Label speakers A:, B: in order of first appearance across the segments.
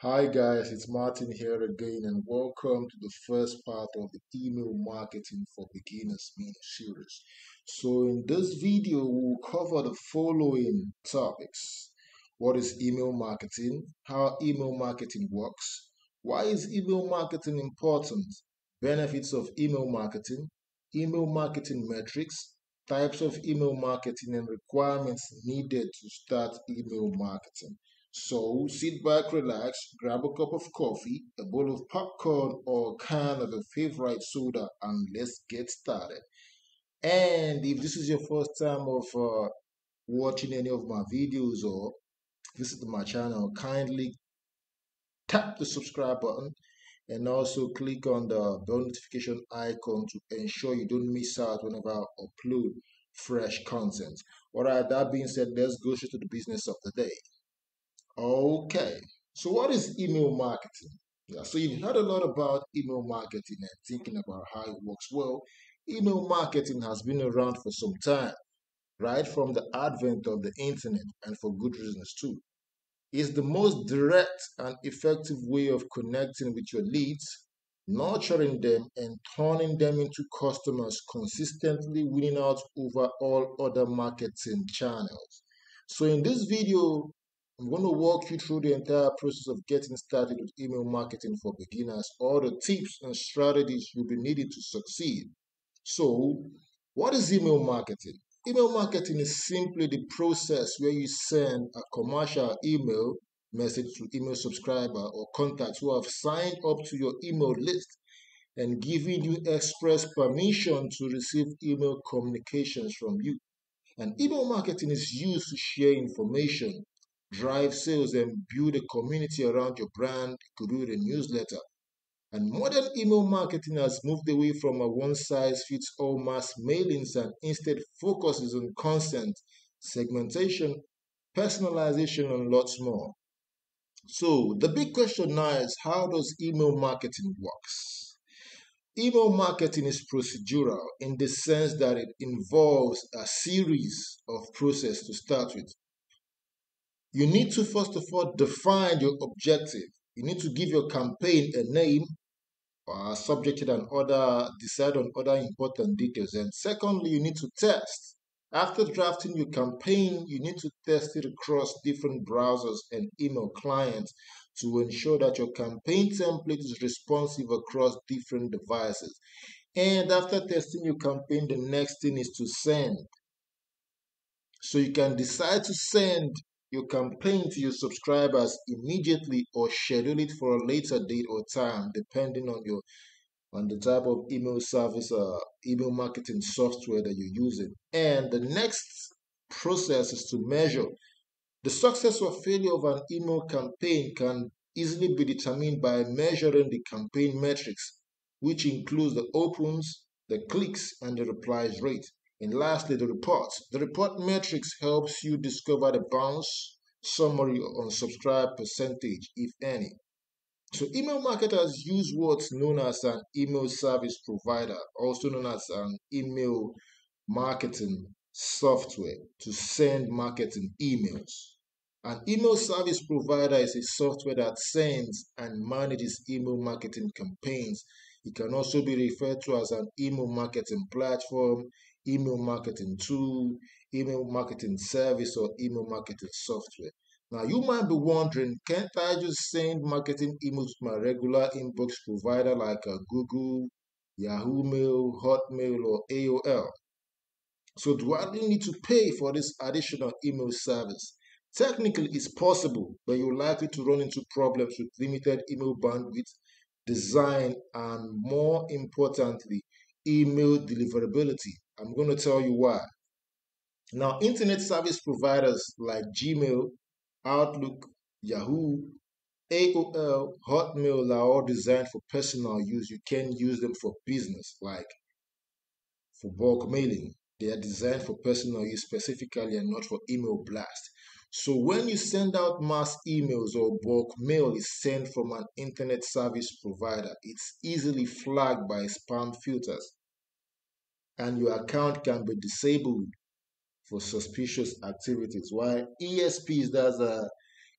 A: Hi guys, it's Martin here again and welcome to the first part of the email marketing for beginners mini series. So in this video, we'll cover the following topics. What is email marketing? How email marketing works? Why is email marketing important? Benefits of email marketing metrics, types of email marketing and requirements needed to start email marketing. So sit back, relax, grab a cup of coffee, a bowl of popcorn, or a can of your favorite soda, and let's get started. And if this is your first time of watching any of my videos or visit my channel, kindly tap the subscribe button and also click on the bell notification icon to ensure you don't miss out whenever I upload fresh content. All right, that being said, let's go straight to the business of the day. Okay, so what is email marketing? Yeah, so you've heard a lot about email marketing and thinking about how it works. Well, email marketing has been around for some time, right from the advent of the internet, and for good reasons too. It's the most direct and effective way of connecting with your leads, nurturing them, and turning them into customers, consistently winning out over all other marketing channels. So, in this video, I'm going to walk you through the entire process of getting started with email marketing for beginners, all the tips and strategies you'll be needing to succeed. So, what is email marketing? Email marketing is simply the process where you send a commercial email message to email subscriber or contacts who have signed up to your email list and giving you express permission to receive email communications from you. And email marketing is used to share information, drive sales, and build a community around your brand. You could do a newsletter. And modern email marketing has moved away from a one-size-fits-all mass mailings and instead focuses on content, segmentation, personalization, and lots more. So the big question now is, how does email marketing works? Email marketing is procedural in the sense that it involves a series of process to start with. You need to first of all define your objective. You need to give your campaign a name, subject it and decide on other important details. And secondly, you need to test. After drafting your campaign, you need to test it across different browsers and email clients to ensure that your campaign template is responsive across different devices. And after testing your campaign, the next thing is to send. So you can decide to send your campaign to your subscribers immediately or schedule it for a later date or time, depending on the type of email service, email marketing software that you're using. And the next process is to measure. The success or failure of an email campaign can easily be determined by measuring the campaign metrics, which includes the opens, the clicks, and the replies rate. And lastly, the reports. The report metrics helps you discover the bounce, summary, on subscribe percentage, if any. So email marketers use what's known as an email service provider, also known as an email marketing software, to send marketing emails. An email service provider is a software that sends and manages email marketing campaigns. It can also be referred to as an email marketing platform, email marketing tool, email marketing service, or email marketing software. Now, you might be wondering, can't I just send marketing emails to my regular inbox provider like Google, Yahoo Mail, Hotmail, or AOL? So do I really need to pay for this additional email service? Technically, it's possible, but you're likely to run into problems with limited email bandwidth, design, and more importantly, email deliverability. I'm going to tell you why. Now, internet service providers like Gmail, Outlook, Yahoo, AOL, Hotmail are all designed for personal use. You can use them for business, like for bulk mailing. They are designed for personal use specifically and not for email blast. So when you send out mass emails or bulk mail is sent from an internet service provider, it's easily flagged by spam filters and your account can be disabled for suspicious activities. While ESPs, that's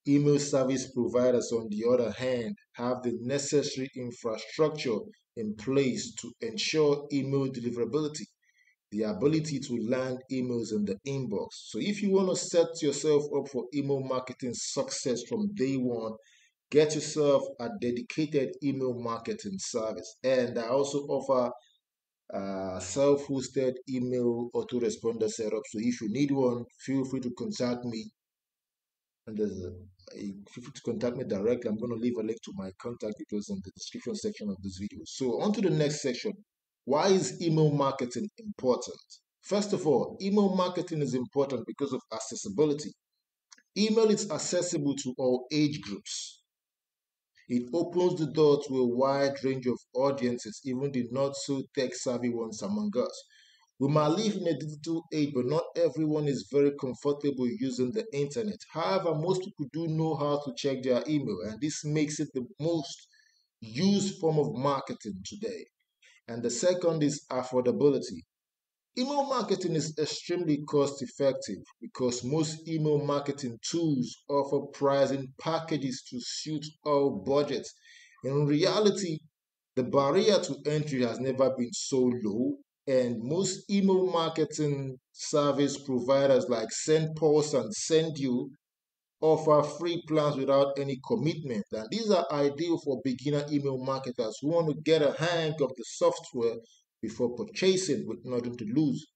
A: Email service providers, on the other hand, have the necessary infrastructure in place to ensure email deliverability, the ability to land emails in the inbox. So if you want to set yourself up for email marketing success from day one, get yourself a dedicated email marketing service. And I also offer self-hosted email autoresponder setup. So if you need one, feel free to contact me. And feel free to contact me directly. I'm going to leave a link to my contact details in the description section of this video. So on to the next section. Why is email marketing important? First of all, email marketing is important because of accessibility. Email is accessible to all age groups. It opens the door to a wide range of audiences, even the not so tech savvy ones among us. We might live in a digital age, but not everyone is very comfortable using the internet. However, most people do know how to check their email, and this makes it the most used form of marketing today. And the second is affordability. Email marketing is extremely cost effective because most email marketing tools offer pricing packages to suit all budgets. In reality, the barrier to entry has never been so low, and most email marketing service providers like SendPulse and SendYou offer free plans without any commitment. And these are ideal for beginner email marketers who want to get a hang of the software before purchasing with nothing to lose.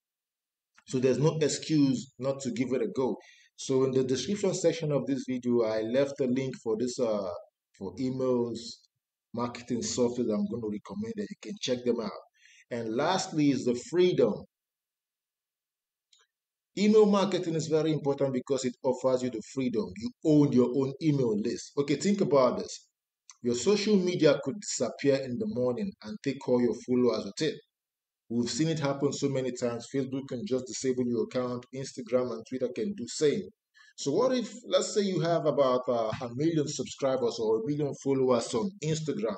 A: So there's no excuse not to give it a go. So in the description section of this video, I left a link for this for emails marketing software that I'm going to recommend that you can check them out. And lastly is the freedom. Email marketing is very important because it offers you the freedom. You own your own email list. Okay, think about this. Your social media could disappear in the morning and take all your followers with it. We've seen it happen so many times. Facebook can just disable your account. Instagram and Twitter can do same. So what if, let's say you have about 1 million subscribers or 1 million followers on Instagram,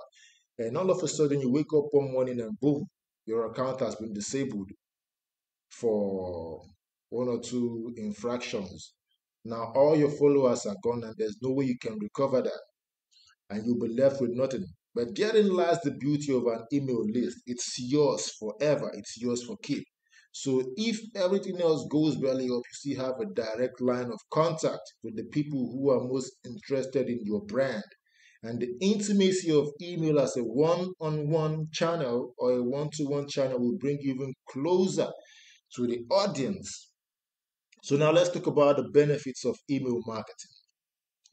A: and all of a sudden you wake up one morning and boom, your account has been disabled for one or two infractions. Now all your followers are gone and there's no way you can recover that, and you'll be left with nothing. But therein lies the beauty of an email list. It's yours forever. It's yours for keep. So if everything else goes belly up, you still have a direct line of contact with the people who are most interested in your brand. And the intimacy of email as a one-on-one channel or a one-to-one channel will bring you even closer to the audience. So now let's talk about the benefits of email marketing.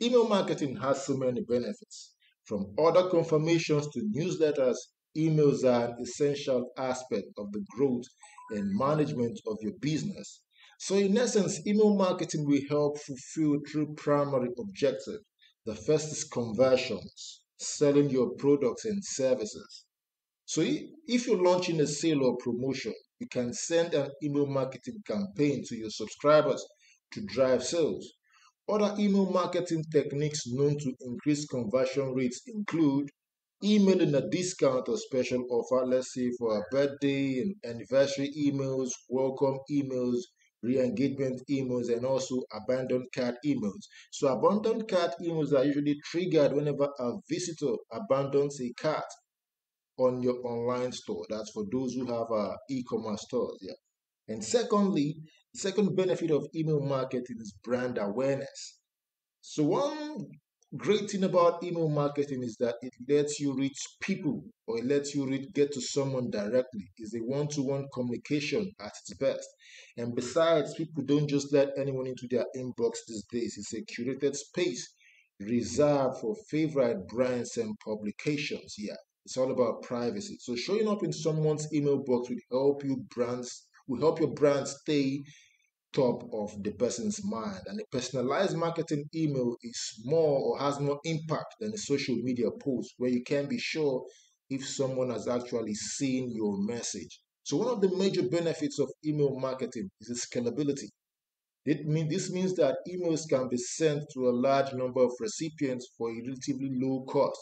A: Email marketing has so many benefits. From order confirmations to newsletters, emails are an essential aspect of the growth and management of your business. So in essence, email marketing will help fulfill three primary objectives. The first is conversions, selling your products and services. So if you're launching a sale or promotion, you can send an email marketing campaign to your subscribers to drive sales. Other email marketing techniques known to increase conversion rates include emailing a discount or special offer, let's say for a birthday and anniversary emails, welcome emails, re-engagement emails, and also abandoned cart emails. So abandoned cart emails are usually triggered whenever a visitor abandons a cart on your online store. That's for those who have e-commerce stores. Yeah. And secondly, the second benefit of email marketing is brand awareness. So one great thing about email marketing is that it lets you reach people, or it lets you get to someone directly. It's a one-to-one communication at its best. And besides, people don't just let anyone into their inbox these days. It's a curated space reserved for favorite brands and publications. Yeah, it's all about privacy. So showing up in someone's email box will help your brand stay top of the person's mind. And a personalized marketing email is more or has more impact than a social media post where you can be sure if someone has actually seen your message. So one of the major benefits of email marketing is its scalability. This means that emails can be sent to a large number of recipients for a relatively low cost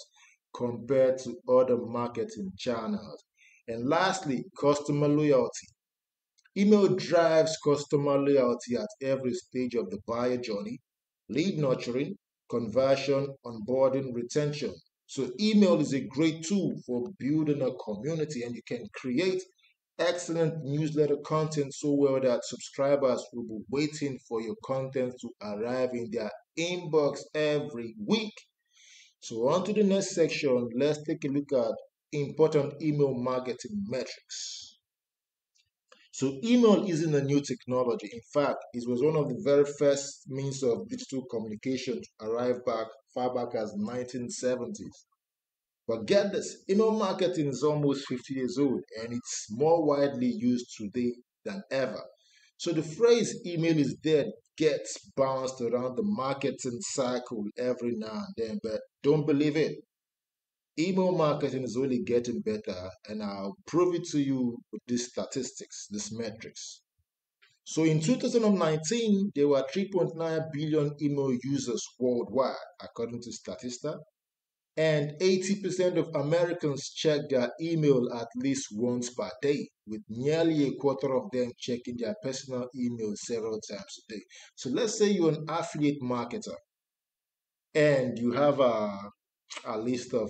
A: compared to other marketing channels. And lastly, customer loyalty. Email drives customer loyalty at every stage of the buyer journey: lead nurturing, conversion, onboarding, retention. So email is a great tool for building a community, and you can create excellent newsletter content so well that subscribers will be waiting for your content to arrive in their inbox every week. So on to the next section, let's take a look at important email marketing metrics. So email isn't a new technology. In fact, it was one of the very first means of digital communication to arrive far back as 1970s. But get this, email marketing is almost 50 years old and it's more widely used today than ever. So the phrase email is dead gets bounced around the marketing cycle every now and then, but don't believe it. Email marketing is only getting better, and I'll prove it to you with these statistics, these metrics. So in 2019, there were 3.9 billion email users worldwide, according to Statista, and 80% of Americans check their email at least once per day, with nearly a quarter of them checking their personal email several times a day. So let's say you're an affiliate marketer and you have a list of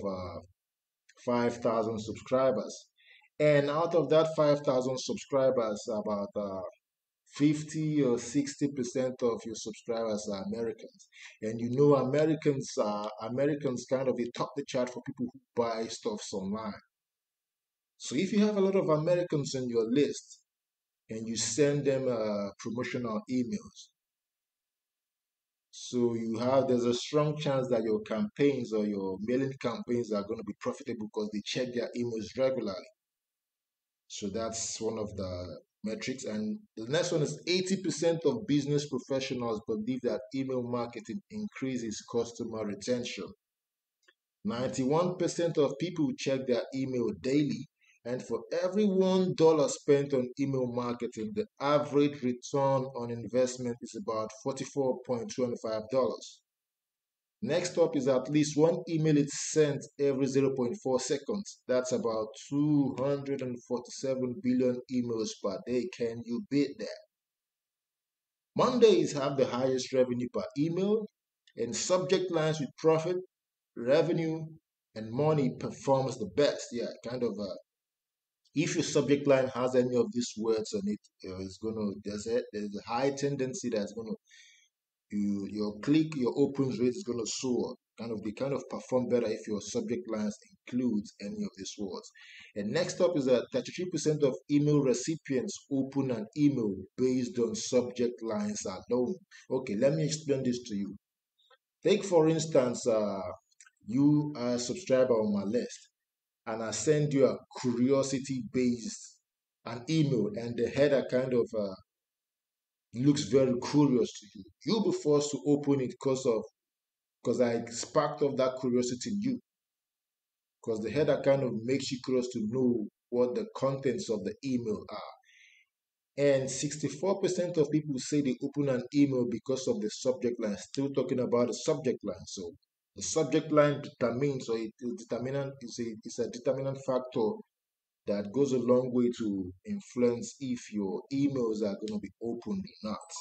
A: 5,000 subscribers. And out of that 5,000 subscribers, about 50 or 60% of your subscribers are Americans. And you know Americans kind of they top the chart for people who buy stuff online. So if you have a lot of Americans on your list and you send them promotional emails, so there's a strong chance that your campaigns or your mailing campaigns are going to be profitable because they check their emails regularly. So that's one of the metrics. And the next one is 80% of business professionals believe that email marketing increases customer retention. 91% of people check their email daily. And for every $1 spent on email marketing, the average return on investment is about $44.25. Next up is at least one email is sent every zero point 0.4 seconds. That's about 247 billion emails per day. Can you beat that? Mondays have the highest revenue per email, and subject lines with profit, revenue, and money performs the best. Yeah, kind of. If your subject line has any of these words on it, there's a high tendency that's gonna your opens rate is going to soar. They kind of perform better if your subject lines includes any of these words. And next up is that 33% of email recipients open an email based on subject lines alone. Okay, let me explain this to you. Take for instance, you are a subscriber on my list, and I send you a curiosity based an email, and the header kind of looks very curious to you. You'll be forced to open it because I sparked off that curiosity in you. Because the header kind of makes you curious to know what the contents of the email are. And 64% of people say they open an email because of the subject line. Still talking about the subject line. So the subject line determines, or it's a determinant factor that goes a long way to influence if your emails are going to be opened or not.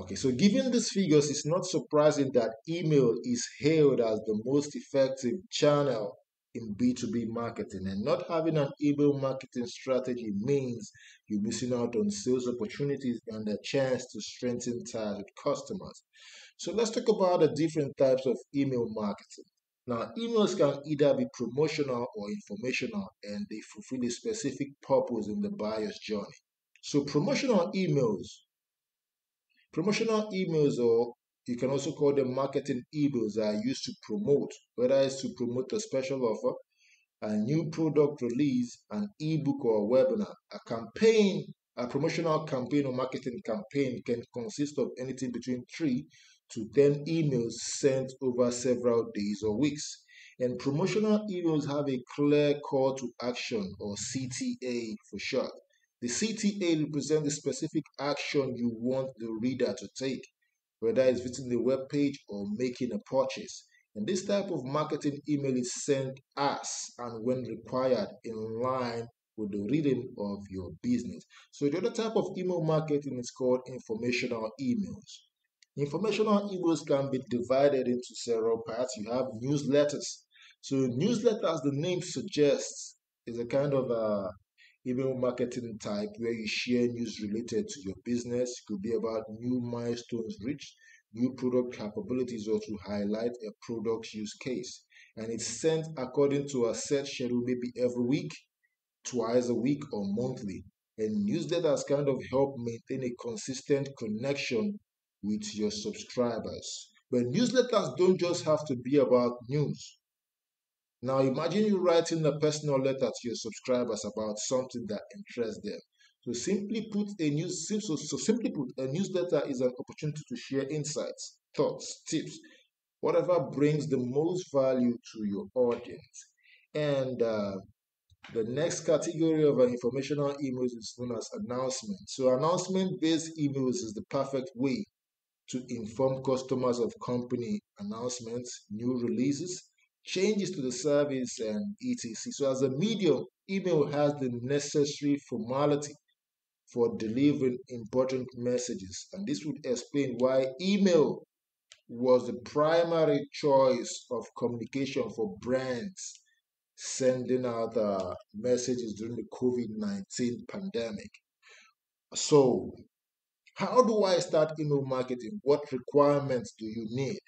A: Okay, so given these figures, it's not surprising that email is hailed as the most effective channel in B2B marketing. And not having an email marketing strategy means you're missing out on sales opportunities and a chance to strengthen ties with customers. So let's talk about the different types of email marketing. Now, emails can either be promotional or informational, and they fulfill a specific purpose in the buyer's journey. So Promotional emails, or you can also call them marketing emails, are used to promote, whether it's to promote a special offer, a new product release, an ebook, or a webinar. A promotional campaign or marketing campaign can consist of anything between 3 to 10 emails sent over several days or weeks. And promotional emails have a clear call to action, or CTA for short. The CTA represents the specific action you want the reader to take, whether it's visiting the web page or making a purchase. And this type of marketing email is sent as and when required in line with the rhythm of your business. So the other type of email marketing is called informational emails. Informational emails can be divided into several parts. You have newsletters. So newsletter, as the name suggests, is a kind of email marketing type where you share news related to your business. It could be about new milestones reached, new product capabilities, or to highlight a product use case. And it's sent according to a set schedule, maybe every week, twice a week, or monthly. And newsletters kind of help maintain a consistent connection with your subscribers. But newsletters don't just have to be about news. Now imagine you writing a personal letter to your subscribers about something that interests them. Simply put, a newsletter is an opportunity to share insights, thoughts, tips, whatever brings the most value to your audience. And the next category of informational emails is known as announcements. So announcement-based emails is the perfect way to inform customers of company announcements, new releases, changes to the service, and etc. So as a medium, email has the necessary formality for delivering important messages. And this would explain why email was the primary choice of communication for brands sending out messages during the COVID-19 pandemic. So, how do I start email marketing? What requirements do you need?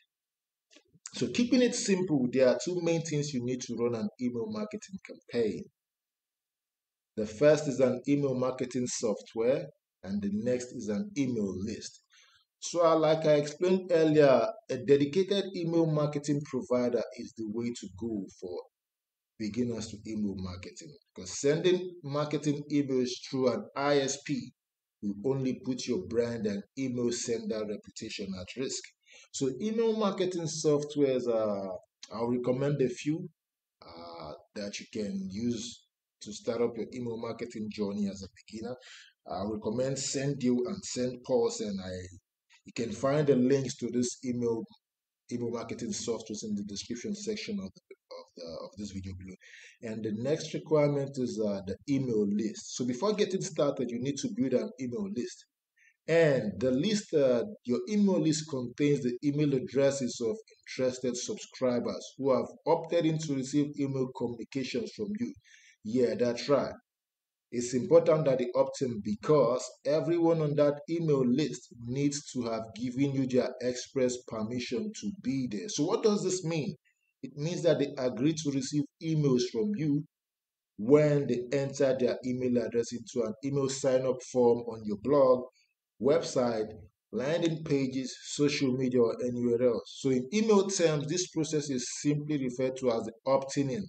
A: So, keeping it simple, there are two main things you need to run an email marketing campaign. The first is an email marketing software, and the next is an email list. So, like I explained earlier, a dedicated email marketing provider is the way to go for beginners to email marketing, because sending marketing emails through an ISP will only put your brand and email sender reputation at risk. So email marketing softwares, I'll recommend a few that you can use to start up your email marketing journey as a beginner. I recommend SendDeal and SendPulse, and you can find the links to this email marketing software in the description section of this video below. And the next requirement is the email list. So before getting started, you need to build an email list. And the list, your email list contains the email addresses of interested subscribers who have opted in to receive email communications from you. Yeah, that's right. It's important that they opt in because everyone on that email list needs to have given you their express permission to be there. So what does this mean? It means that they agree to receive emails from you when they enter their email address into an email sign-up form on your blog, website, landing pages, social media, or anywhere else. So in email terms, this process is simply referred to as the opting in.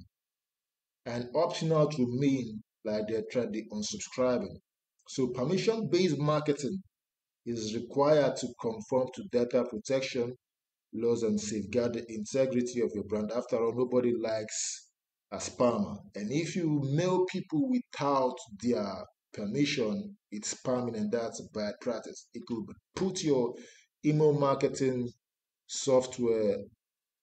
A: And opting out will mean like they're trying to unsubscribing. So permission-based marketing is required to conform to data protection laws and safeguard the integrity of your brand. After all, nobody likes a spammer. And if you mail people without their permission, it's spamming, and that's a bad practice. It could put your email marketing software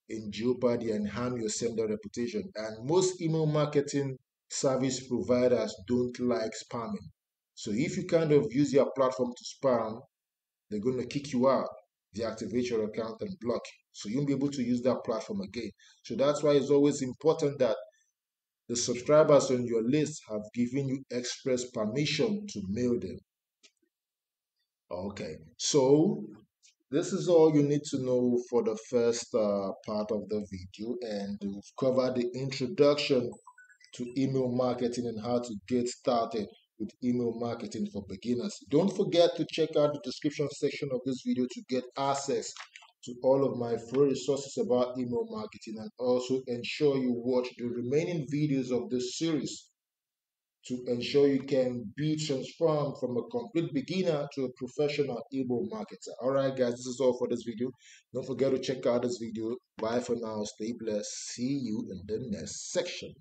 A: in jeopardy and harm your sender reputation. And most email marketing service providers don't like spamming. So if you kind of use your platform to spam, they're going to kick you out, deactivate your account, and block you. So you won't be able to use that platform again. So that's why it's always important that the subscribers on your list have given you express permission to mail them. Okay, so this is all you need to know for the first part of the video, and we've covered the introduction to email marketing and how to get started with email marketing for beginners. Don't forget to check out the description section of this video to get access to all of my free resources about email marketing, and also ensure you watch the remaining videos of this series to ensure you can be transformed from a complete beginner to a professional email marketer. All right, guys, this is all for this video. Don't forget to check out this video. Bye for now. Stay blessed. See you in the next section.